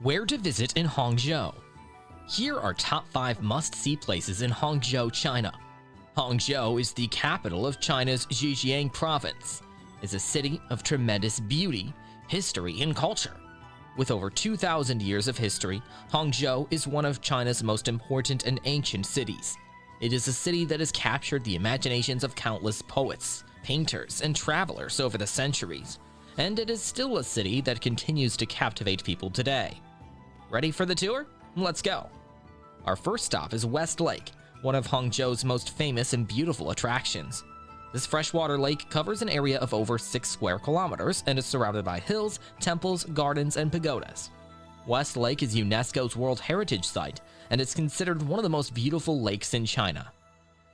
Where to visit in Hangzhou. Here are top 5 must-see places in Hangzhou, China. Hangzhou is the capital of China's Zhejiang province. It's a city of tremendous beauty, history, and culture. With over 2,000 years of history, Hangzhou is one of China's most important and ancient cities. It is a city that has captured the imaginations of countless poets, painters, and travelers over the centuries, and it is still a city that continues to captivate people today. Ready for the tour? Let's go! Our first stop is West Lake, one of Hangzhou's most famous and beautiful attractions. This freshwater lake covers an area of over 6 square kilometers and is surrounded by hills, temples, gardens, and pagodas. West Lake is UNESCO's World Heritage Site, and it's considered one of the most beautiful lakes in China.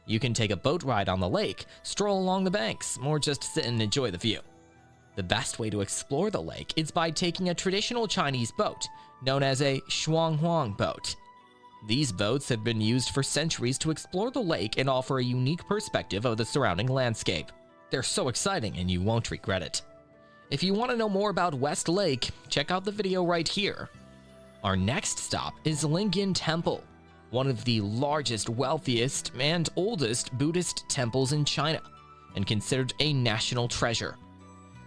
You can take a boat ride on the lake, stroll along the banks, or just sit and enjoy the view. The best way to explore the lake is by taking a traditional Chinese boat, known as a shuanghuang boat. These boats have been used for centuries to explore the lake and offer a unique perspective of the surrounding landscape. They're so exciting and you won't regret it. If you want to know more about West Lake, check out the video right here. Our next stop is LINGYIN Temple, one of the largest, wealthiest, and oldest Buddhist temples in China, and considered a national treasure.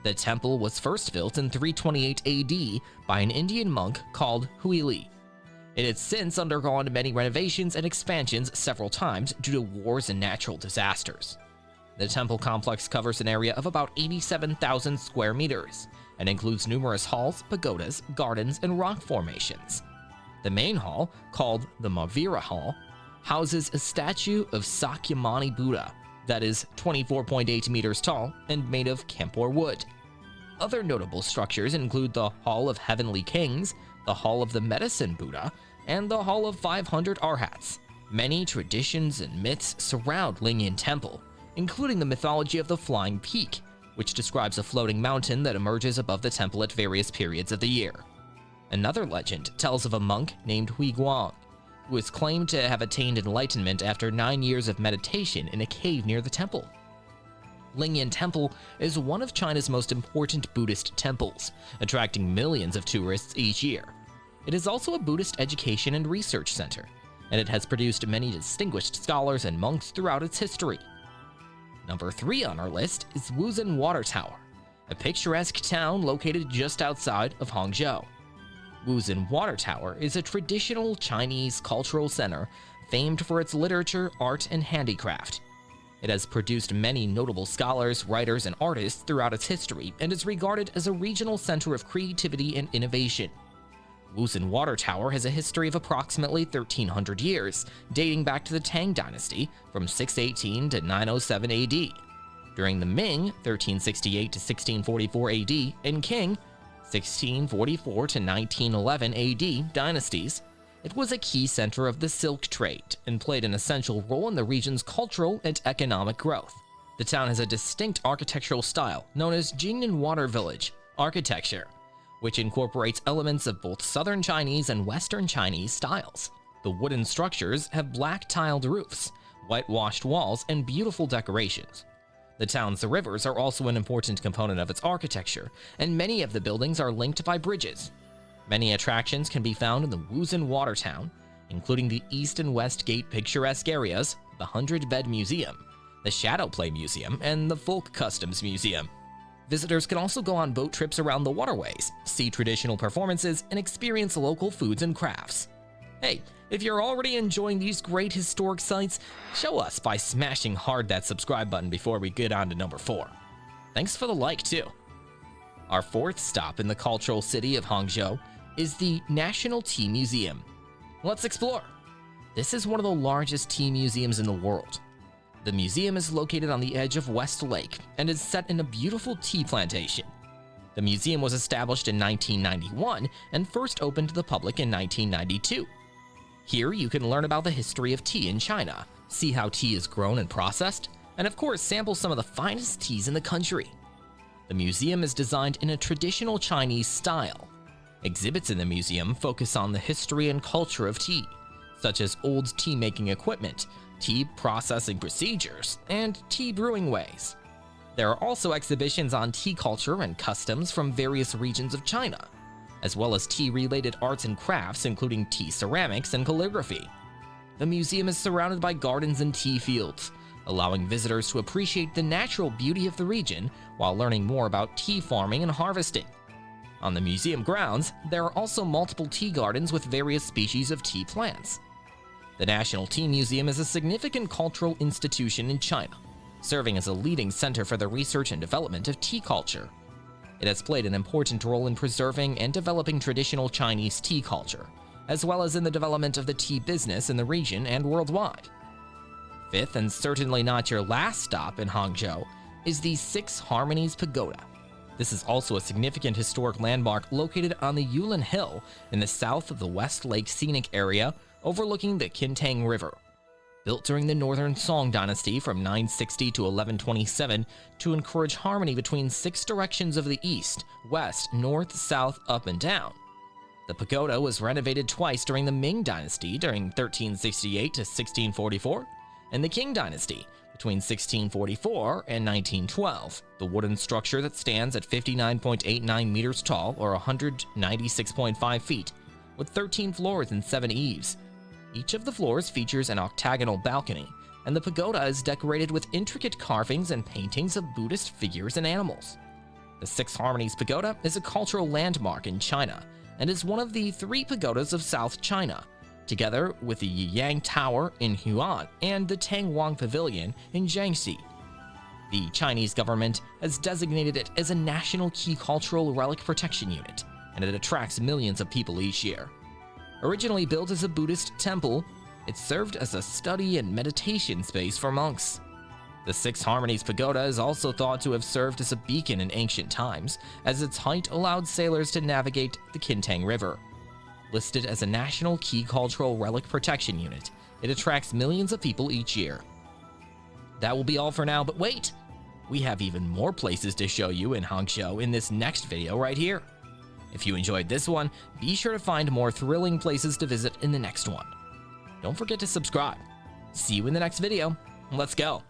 The temple was first built in 328 AD by an Indian monk called Huili. It has since undergone many renovations and expansions several times due to wars and natural disasters. The temple complex covers an area of about 87,000 square meters and includes numerous halls, pagodas, gardens, and rock formations. The main hall, called the Mahavira Hall, houses a statue of Sakyamuni Buddha that is 24.8 meters tall and made of camphor wood. Other notable structures include the Hall of Heavenly Kings, the Hall of the Medicine Buddha, and the Hall of 500 Arhats. Many traditions and myths surround LINGYIN Temple, including the mythology of the Flying Peak, which describes a floating mountain that emerges above the temple at various periods of the year. Another legend tells of a monk named Guang, who is claimed to have attained enlightenment after 9 years of meditation in a cave near the temple. LINGYIN Temple is one of China's most important Buddhist temples, attracting millions of tourists each year. It is also a Buddhist education and research center, and it has produced many distinguished scholars and monks throughout its history. Number 3 on our list is WUZHEN Water Tower, a picturesque town located just outside of Hangzhou. WUZHEN Water Tower is a traditional Chinese cultural center famed for its literature, art, and handicraft. It has produced many notable scholars, writers, and artists throughout its history and is regarded as a regional center of creativity and innovation. WUZHEN Water Tower has a history of approximately 1,300 years, dating back to the Tang Dynasty from 618 to 907 AD. During the Ming, 1368 to 1644 AD, and Qing, 1644 to 1911 AD dynasties, it was a key center of the silk trade and played an essential role in the region's cultural and economic growth. The town has a distinct architectural style known as Jingnan Water Village architecture, which incorporates elements of both Southern Chinese and Western Chinese styles. The wooden structures have black tiled roofs, whitewashed walls, and beautiful decorations. The town's rivers are also an important component of its architecture, and many of the buildings are linked by bridges. Many attractions can be found in the WUZHEN Water Town, including the East and West Gate picturesque areas, the 100-Bed Museum, the Shadow Play Museum, and the Folk Customs Museum. Visitors can also go on boat trips around the waterways, see traditional performances, and experience local foods and crafts. Hey, if you're already enjoying these great historic sites, show us by smashing hard that subscribe button before we get on to number 4. Thanks for the like too. Our 4th stop in the cultural city of Hangzhou is the National Tea Museum. Let's explore. This is one of the largest tea museums in the world. The museum is located on the edge of West Lake and is set in a beautiful tea plantation. The museum was established in 1991 and first opened to the public in 1992. Here you can learn about the history of tea in China, see how tea is grown and processed, and of course sample some of the finest teas in the country. The museum is designed in a traditional Chinese style. Exhibits in the museum focus on the history and culture of tea, such as old tea-making equipment, tea processing procedures, and tea brewing ways. There are also exhibitions on tea culture and customs from various regions of China. as well as tea-related arts and crafts including tea ceramics and calligraphy. The museum is surrounded by gardens and tea fields, allowing visitors to appreciate the natural beauty of the region while learning more about tea farming and harvesting. On the museum grounds, there are also multiple tea gardens with various species of tea plants. The National Tea Museum is a significant cultural institution in China, serving as a leading center for the research and development of tea culture. It has played an important role in preserving and developing traditional Chinese tea culture, as well as in the development of the tea business in the region and worldwide. Fifth, and certainly not your last stop in Hangzhou, is the Six Harmonies Pagoda. This is also a significant historic landmark located on the Yulin Hill in the south of the West Lake Scenic Area, overlooking the Qintang River. Built during the Northern Song Dynasty from 960 to 1127 to encourage harmony between 6 directions of the east, west, north, south, up, and down. The pagoda was renovated twice during the Ming Dynasty during 1368 to 1644, and the Qing Dynasty between 1644 and 1912. The wooden structure that stands at 59.89 meters tall, or 196.5 feet, with 13 floors and 7 eaves. Each of the floors features an octagonal balcony, and the pagoda is decorated with intricate carvings and paintings of Buddhist figures and animals. The Six Harmonies Pagoda is a cultural landmark in China and is one of the 3 pagodas of South China, together with the Yiyang Tower in Huan and the Tangwang Pavilion in Jiangxi. The Chinese government has designated it as a National Key Cultural Relic Protection Unit, and it attracts millions of people each year. Originally built as a Buddhist temple, it served as a study and meditation space for monks. The Six Harmonies Pagoda is also thought to have served as a beacon in ancient times, as its height allowed sailors to navigate the Qintang River. Listed as a National Key Cultural Relic Protection Unit, it attracts millions of people each year. That will be all for now, but wait! We have even more places to show you in Hangzhou in this next video right here. If you enjoyed this one, be sure to find more thrilling places to visit in the next one. Don't forget to subscribe. See you in the next video. Let's go!